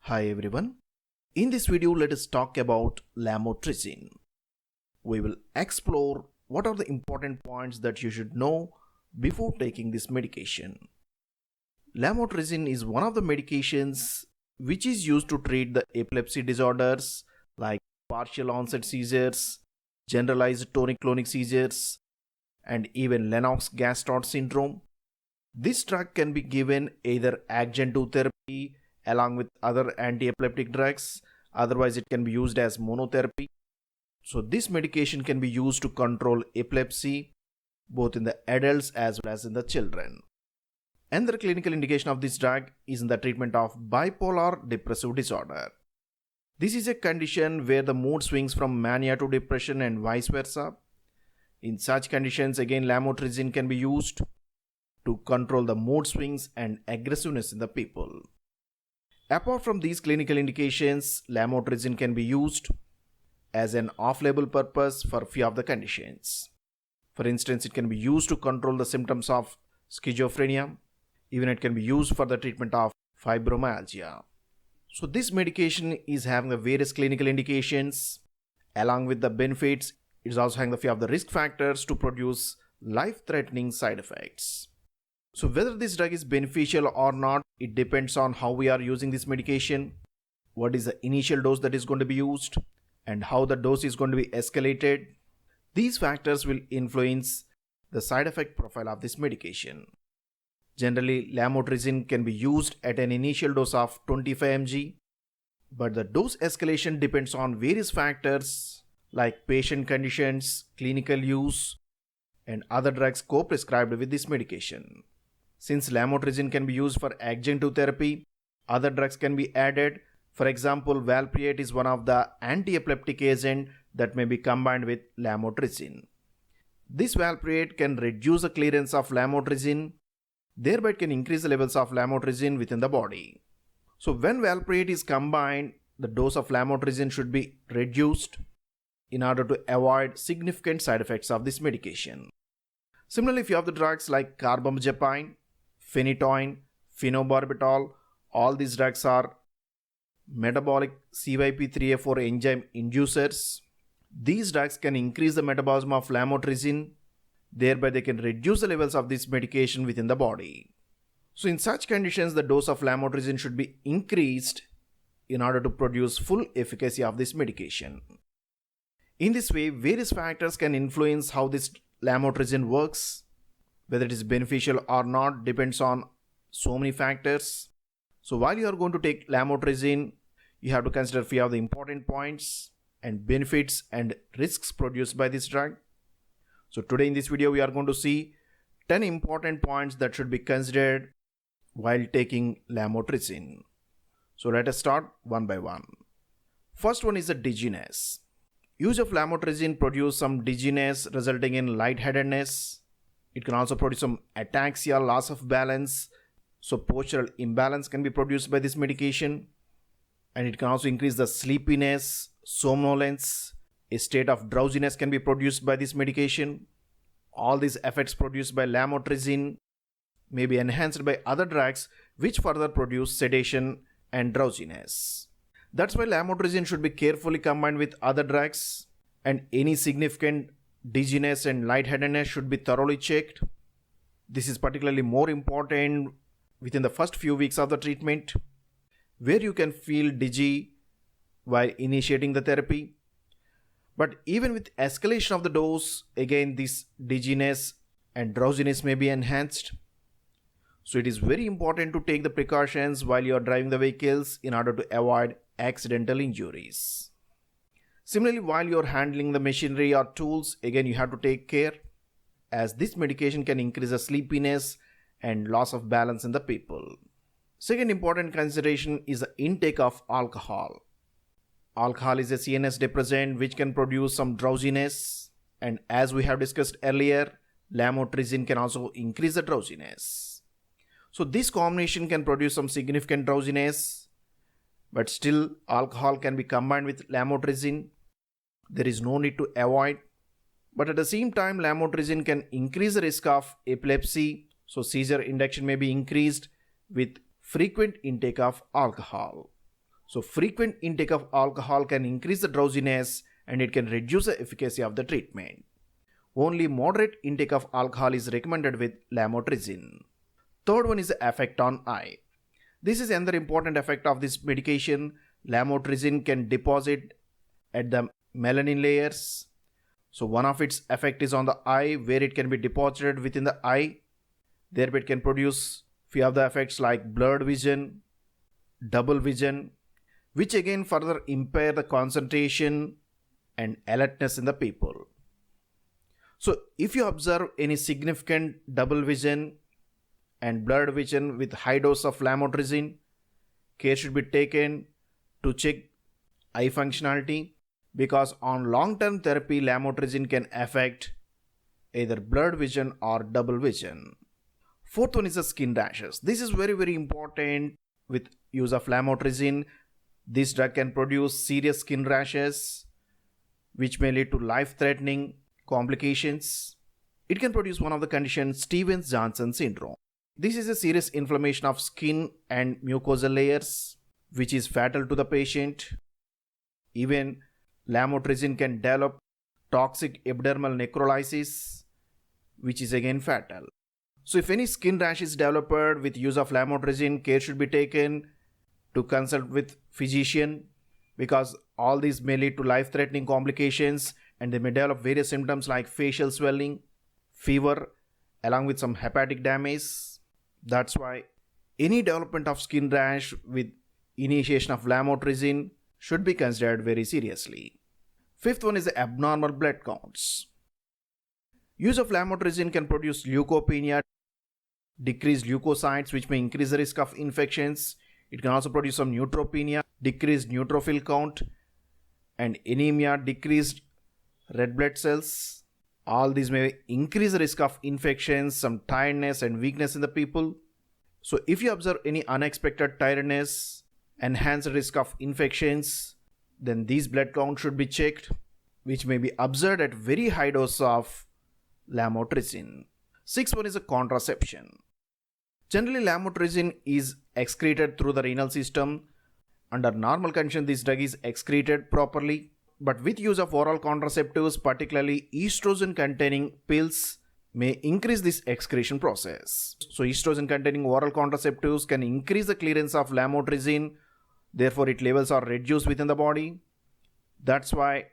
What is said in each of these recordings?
Hi everyone. In this video, let us talk about Lamotrigine. We will explore what are the important points that you should know before taking this medication. Lamotrigine is one of the medications which is used to treat the epilepsy disorders like partial onset seizures, generalized tonic-clonic seizures, and even Lennox-Gastaut syndrome. This drug can be given either adjunct to therapy along with other anti-epileptic drugs. Otherwise, it can be used as monotherapy. So this medication can be used to control epilepsy both in the adults as well as in the children. Another clinical indication of this drug is in the treatment of bipolar depressive disorder. This is a condition where the mood swings from mania to depression and vice versa. In such conditions, again, lamotrigine can be used to control the mood swings and aggressiveness in the people. Apart from these clinical indications, lamotrigine can be used as an off-label purpose for few of the conditions. For instance, it can be used to control the symptoms of schizophrenia. Even it can be used for the treatment of fibromyalgia. So this medication is having the various clinical indications. Along with the benefits, it is also having a few of the risk factors to produce life-threatening side effects. So whether this drug is beneficial or not, it depends on how we are using this medication, what is the initial dose that is going to be used, and how the dose is going to be escalated. These factors will influence the side effect profile of this medication. Generally, lamotrigine can be used at an initial dose of 25 mg, but the dose escalation depends on various factors like patient conditions, clinical use, and other drugs co-prescribed with this medication. Since lamotrigine can be used for adjunct to therapy, other drugs can be added. For example, valproate is one of the anti-epileptic agent that may be combined with lamotrigine. This valproate can reduce the clearance of lamotrigine, thereby it can increase the levels of lamotrigine within the body. So when valproate is combined, the dose of lamotrigine should be reduced in order to avoid significant side effects of this medication. Similarly, if you have the drugs like carbamazepine, phenytoin, phenobarbital, all these drugs are metabolic CYP3A4 enzyme inducers. These drugs can increase the metabolism of lamotrigine, thereby they can reduce the levels of this medication within the body. So in such conditions, the dose of lamotrigine should be increased in order to produce full efficacy of this medication. In this way, various factors can influence how this lamotrigine works. Whether it is beneficial or not depends on so many factors. So while you are going to take lamotrigine, you have to consider a few of the important points and benefits and risks produced by this drug. So today in this video, we are going to see 10 important points that should be considered while taking lamotrigine. So let us start one by one. First one is the dizziness. Use of lamotrigine produces some dizziness resulting in lightheadedness. It can also produce some ataxia, loss of balance. So postural imbalance can be produced by this medication. And it can also increase the sleepiness, somnolence. A state of drowsiness can be produced by this medication. All these effects produced by lamotrigine may be enhanced by other drugs which further produce sedation and drowsiness. That's why lamotrigine should be carefully combined with other drugs, and any significant dizziness and lightheadedness should be thoroughly checked. This is particularly more important within the first few weeks of the treatment, where you can feel dizzy while initiating the therapy. But even with escalation of the dose, again this dizziness and drowsiness may be enhanced. So it is very important to take the precautions while you are driving the vehicles in order to avoid accidental injuries. Similarly, while you are handling the machinery or tools, again you have to take care, as this medication can increase the sleepiness and loss of balance in the people. Second important consideration is the intake of alcohol. Alcohol is a CNS depressant which can produce some drowsiness, and as we have discussed earlier, lamotrigine can also increase the drowsiness. So this combination can produce some significant drowsiness, but still alcohol can be combined with lamotrigine. There is no need to avoid. But at the same time, lamotrigine can increase the risk of epilepsy. So seizure induction may be increased with frequent intake of alcohol. So frequent intake of alcohol can increase the drowsiness and it can reduce the efficacy of the treatment. Only moderate intake of alcohol is recommended with lamotrigine. Third one is the effect on eye. This is another important effect of this medication. Lamotrigine can deposit at the melanin layers. So one of its effect is on the eye, where it can be deposited within the eye. Thereby it can produce few of the effects like blurred vision, double vision, which again further impair the concentration and alertness in the people. So if you observe any significant double vision and blurred vision with high dose of lamotrigine, care should be taken to check eye functionality, because on long-term therapy lamotrigine can affect either blurred vision or double vision. Fourth one is the skin rashes. This is very important with use of lamotrigine. This drug can produce serious skin rashes which may lead to life-threatening complications. It can produce one of the conditions Stevens-Johnson syndrome. This is a serious inflammation of skin and mucosal layers which is fatal to the patient. Even lamotrigine can develop toxic epidermal necrolysis which is again fatal. So if any skin rash is developed with use of lamotrigine, care should be taken to consult with physician, because all these may lead to life-threatening complications and they may develop various symptoms like facial swelling, fever, along with some hepatic damage. That's why any development of skin rash with initiation of lamotrigine should be considered very seriously. Fifth one is the abnormal blood counts. Use of lamotrigine can produce leukopenia, decreased leukocytes which may increase the risk of infections. It can also produce some neutropenia, decreased neutrophil count, and anemia, decreased red blood cells. All these may increase the risk of infections, some tiredness and weakness in the people. So if you observe any unexpected tiredness, enhanced risk of infections, then these blood counts should be checked, which may be observed at very high dose of lamotrigine. Sixth one is a contraception. Generally, lamotrigine is excreted through the renal system. Under normal condition, this drug is excreted properly. But with use of oral contraceptives, particularly estrogen-containing pills, may increase this excretion process. So estrogen-containing oral contraceptives can increase the clearance of lamotrigine. Therefore, its levels are reduced within the body. That's why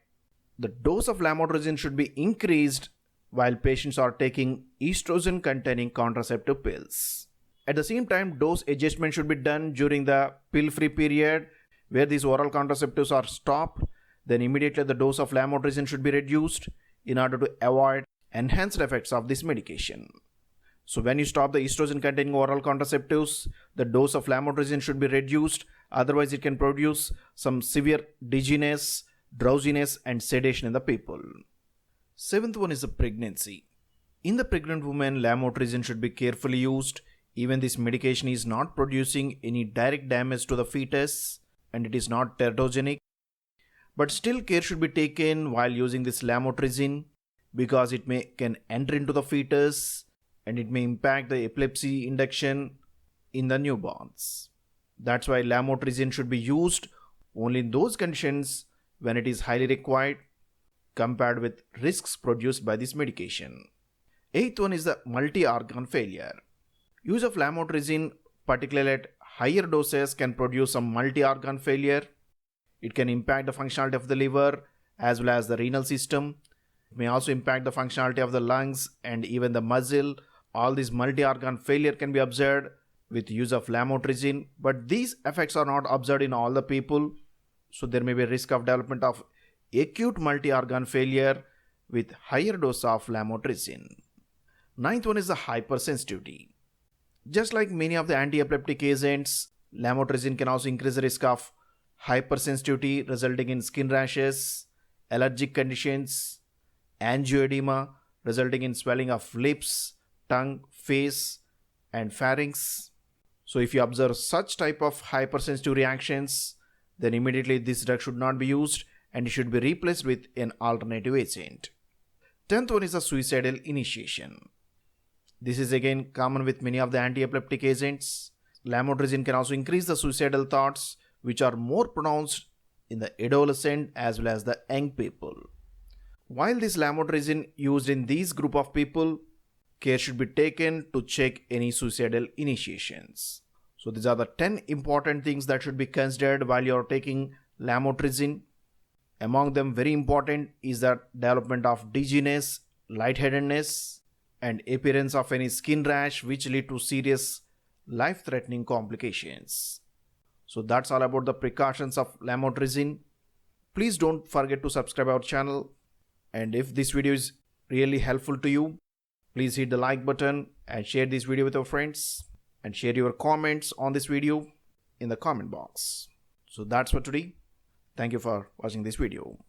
the dose of lamotrigine should be increased while patients are taking estrogen-containing contraceptive pills. At the same time, dose adjustment should be done during the pill-free period, where these oral contraceptives are stopped. Then immediately the dose of lamotrigine should be reduced in order to avoid enhanced effects of this medication. So when you stop the estrogen-containing oral contraceptives, the dose of lamotrigine should be reduced. Otherwise, it can produce some severe dizziness, drowsiness, and sedation in the people. Seventh one is the pregnancy. In the pregnant woman, lamotrigine should be carefully used. Even this medication is not producing any direct damage to the fetus and it is not teratogenic. But still care should be taken while using this lamotrigine, because it can enter into the fetus and it may impact the epilepsy induction in the newborns. That's why lamotrigine should be used only in those conditions when it is highly required, compared with risks produced by this medication. Eighth one is the multi-organ failure. Use of lamotrigine, particularly at higher doses, can produce some multi-organ failure. It can impact the functionality of the liver as well as the renal system. It may also impact the functionality of the lungs and even the muscle. All these multi-organ failure can be observed with use of lamotrigine, but these effects are not observed in all the people. So there may be a risk of development of acute multi-organ failure with higher dose of lamotrigine. Ninth one is the hypersensitivity. Just like many of the anti-epileptic agents, lamotrigine can also increase the risk of hypersensitivity, resulting in skin rashes, allergic conditions, angioedema, resulting in swelling of lips, tongue, face, and pharynx. So if you observe such type of hypersensitive reactions, then immediately this drug should not be used and it should be replaced with an alternative agent. 10th one is the suicidal initiation. This is again common with many of the anti-epileptic agents. Lamotrigine can also increase the suicidal thoughts which are more pronounced in the adolescent as well as the young people. While this lamotrigine used in these group of people, care should be taken to check any suicidal initiations. So these are the 10 important things that should be considered while you are taking lamotrigine. Among them, very important is the development of dizziness, lightheadedness, and appearance of any skin rash which lead to serious life-threatening complications. So that's all about the precautions of lamotrigine. Please don't forget to subscribe our channel, and if this video is really helpful to you, please hit the like button and share this video with your friends, and share your comments on this video in the comment box. So that's for today. Thank you for watching this video.